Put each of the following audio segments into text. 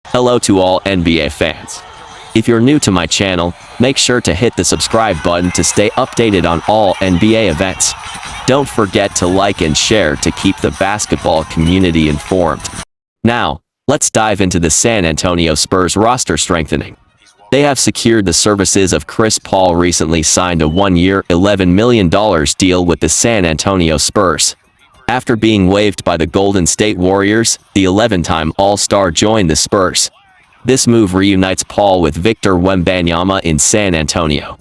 Hello to all NBA fans. If you're new to my channel, make sure to hit the subscribe button to stay updated on all NBA events. Don't forget to like and share to keep the basketball community informed. Now, let's dive into the San Antonio Spurs roster strengthening. They have secured the services of Chris Paul, recently signed a one-year, $11 million deal with the San Antonio Spurs. After being waived by the Golden State Warriors, the 11-time All-Star joined the Spurs. This move reunites Paul with Victor Wembanyama in San Antonio.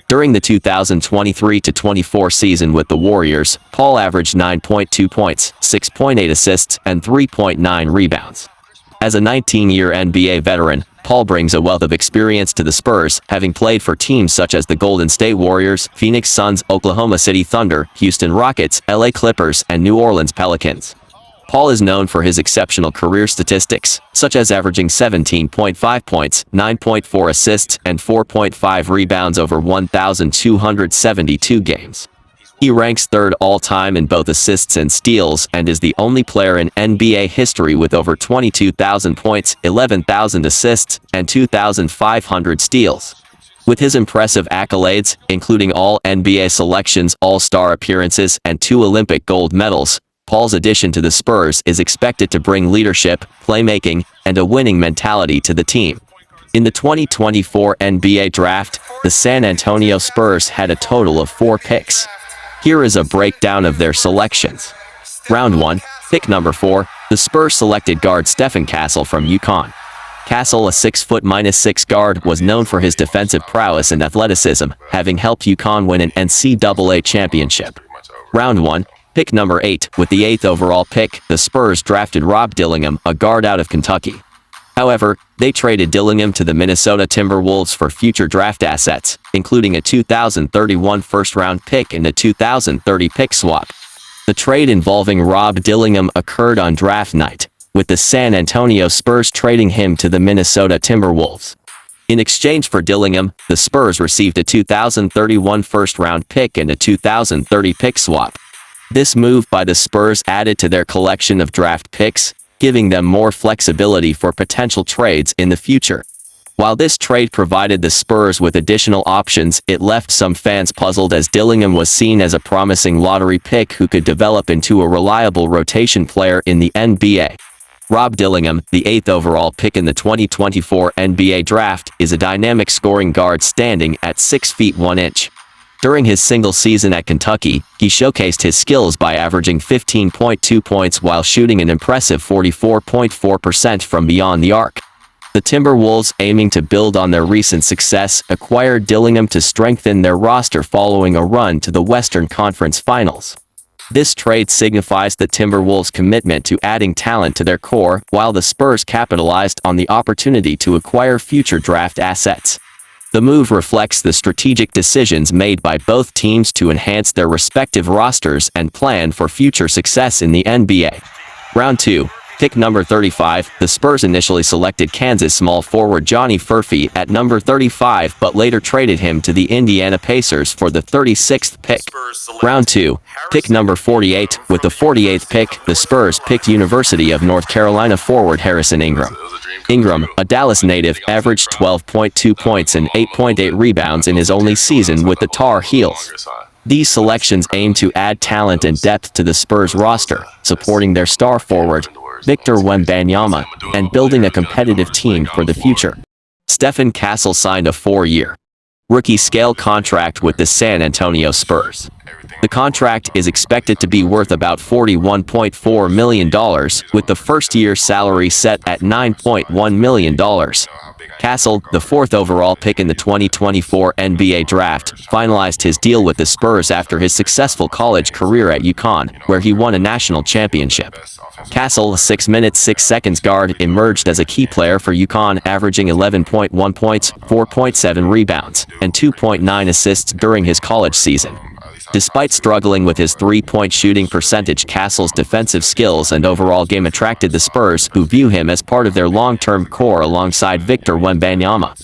During the 2023-24 season with the Warriors, Paul averaged 9.2 points, 6.8 assists, and 3.9 rebounds. As a 19-year NBA veteran, Paul brings a wealth of experience to the Spurs, having played for teams such as the Golden State Warriors, Phoenix Suns, Oklahoma City Thunder, Houston Rockets, LA Clippers, and New Orleans Pelicans. Paul is known for his exceptional career statistics, such as averaging 17.5 points, 9.4 assists, and 4.5 rebounds over 1,272 games. He ranks third all-time in both assists and steals, and is the only player in NBA history with over 22,000 points, 11,000 assists, and 2,500 steals. With his impressive accolades, including all NBA selections, All-Star appearances, and 2 Olympic gold medals, Paul's addition to the Spurs is expected to bring leadership, playmaking, and a winning mentality to the team. In the 2024 NBA Draft, the San Antonio Spurs had a total of 4 picks. Here is a breakdown of their selections. Round 1, pick number 4, the Spurs selected guard Stephen Castle from UConn. Castle, a 6'6" guard, was known for his defensive prowess and athleticism, having helped UConn win an NCAA championship. Round 1, pick number 8, with the 8th overall pick, the Spurs drafted Rob Dillingham, a guard out of Kentucky. However, they traded Dillingham to the Minnesota Timberwolves for future draft assets, including a 2031 first-round pick and a 2030 pick swap. The trade involving Rob Dillingham occurred on draft night, with the San Antonio Spurs trading him to the Minnesota Timberwolves. In exchange for Dillingham, the Spurs received a 2031 first-round pick and a 2030 pick swap. This move by the Spurs added to their collection of draft picks, giving them more flexibility for potential trades in the future. While this trade provided the Spurs with additional options, it left some fans puzzled, as Dillingham was seen as a promising lottery pick who could develop into a reliable rotation player in the NBA. Rob Dillingham, the 8th overall pick in the 2024 NBA Draft, is a dynamic scoring guard standing at 6 feet 1 inch. During his single season at Kentucky, he showcased his skills by averaging 15.2 points while shooting an impressive 44.4% from beyond the arc. The Timberwolves, aiming to build on their recent success, acquired Dillingham to strengthen their roster following a run to the Western Conference Finals. This trade signifies the Timberwolves' commitment to adding talent to their core, while the Spurs capitalized on the opportunity to acquire future draft assets. The move reflects the strategic decisions made by both teams to enhance their respective rosters and plan for future success in the NBA. Round 2, pick number 35, the Spurs initially selected Kansas small forward Johnny Furphy at number 35, but later traded him to the Indiana Pacers for the 36th pick. Round 2, pick number 48, with the 48th pick, the Spurs picked University of North Carolina forward Harrison Ingram. Ingram, a Dallas native, averaged 12.2 points and 8.8 rebounds in his only season with the Tar Heels. These selections aim to add talent and depth to the Spurs roster, supporting their star forward, Victor Wembanyama, and building a competitive team for the future. Stephen Castle signed a 4-year rookie-scale contract with the San Antonio Spurs. The contract is expected to be worth about $41.4 million, with the first-year salary set at $9.1 million. Castle, the 4th overall pick in the 2024 NBA Draft, finalized his deal with the Spurs after his successful college career at UConn, where he won a national championship. Castle, a 6 minutes 6 seconds guard, emerged as a key player for UConn, averaging 11.1 points, 4.7 rebounds, and 2.9 assists during his college season. Despite struggling with his three-point shooting percentage, Castle's defensive skills and overall game attracted the Spurs, who view him as part of their long-term core alongside Victor Wembanyama.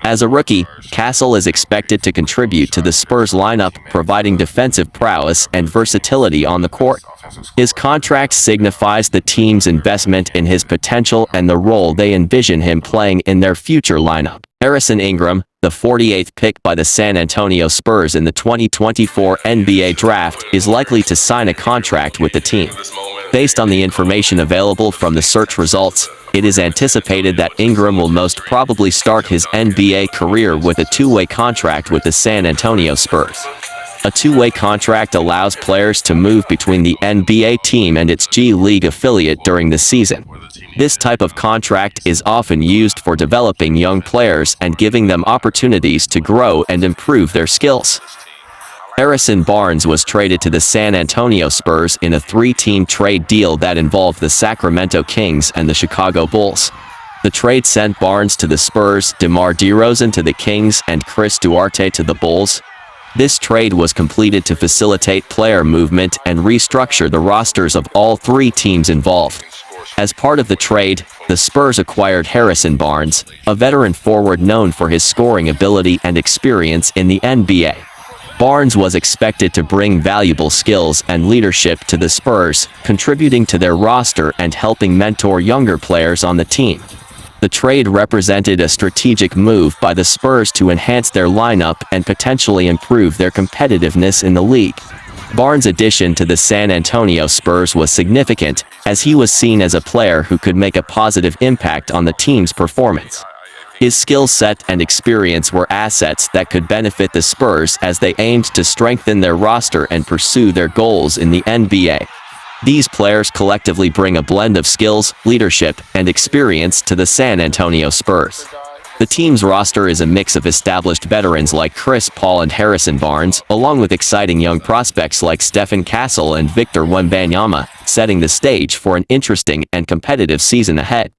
As a rookie, Castle is expected to contribute to the Spurs lineup, providing defensive prowess and versatility on the court. His contract signifies the team's investment in his potential and the role they envision him playing in their future lineup. Harrison Ingram, the 48th pick by the San Antonio Spurs in the 2024 NBA Draft, is likely to sign a contract with the team. Based on the information available from the search results, it is anticipated that Ingram will most probably start his NBA career with a two-way contract with the San Antonio Spurs. A two-way contract allows players to move between the NBA team and its G League affiliate during the season. This type of contract is often used for developing young players and giving them opportunities to grow and improve their skills. Harrison Barnes was traded to the San Antonio Spurs in a three-team trade deal that involved the Sacramento Kings and the Chicago Bulls. The trade sent Barnes to the Spurs, DeMar DeRozan to the Kings, and Chris Duarte to the Bulls. This trade was completed to facilitate player movement and restructure the rosters of all three teams involved. As part of the trade, the Spurs acquired Harrison Barnes, a veteran forward known for his scoring ability and experience in the NBA. Barnes was expected to bring valuable skills and leadership to the Spurs, contributing to their roster and helping mentor younger players on the team. The trade represented a strategic move by the Spurs to enhance their lineup and potentially improve their competitiveness in the league. Barnes' addition to the San Antonio Spurs was significant, as he was seen as a player who could make a positive impact on the team's performance. His skill set and experience were assets that could benefit the Spurs as they aimed to strengthen their roster and pursue their goals in the NBA. These players collectively bring a blend of skills, leadership, and experience to the San Antonio Spurs. The team's roster is a mix of established veterans like Chris Paul and Harrison Barnes, along with exciting young prospects like Stephen Castle and Victor Wembanyama, setting the stage for an interesting and competitive season ahead.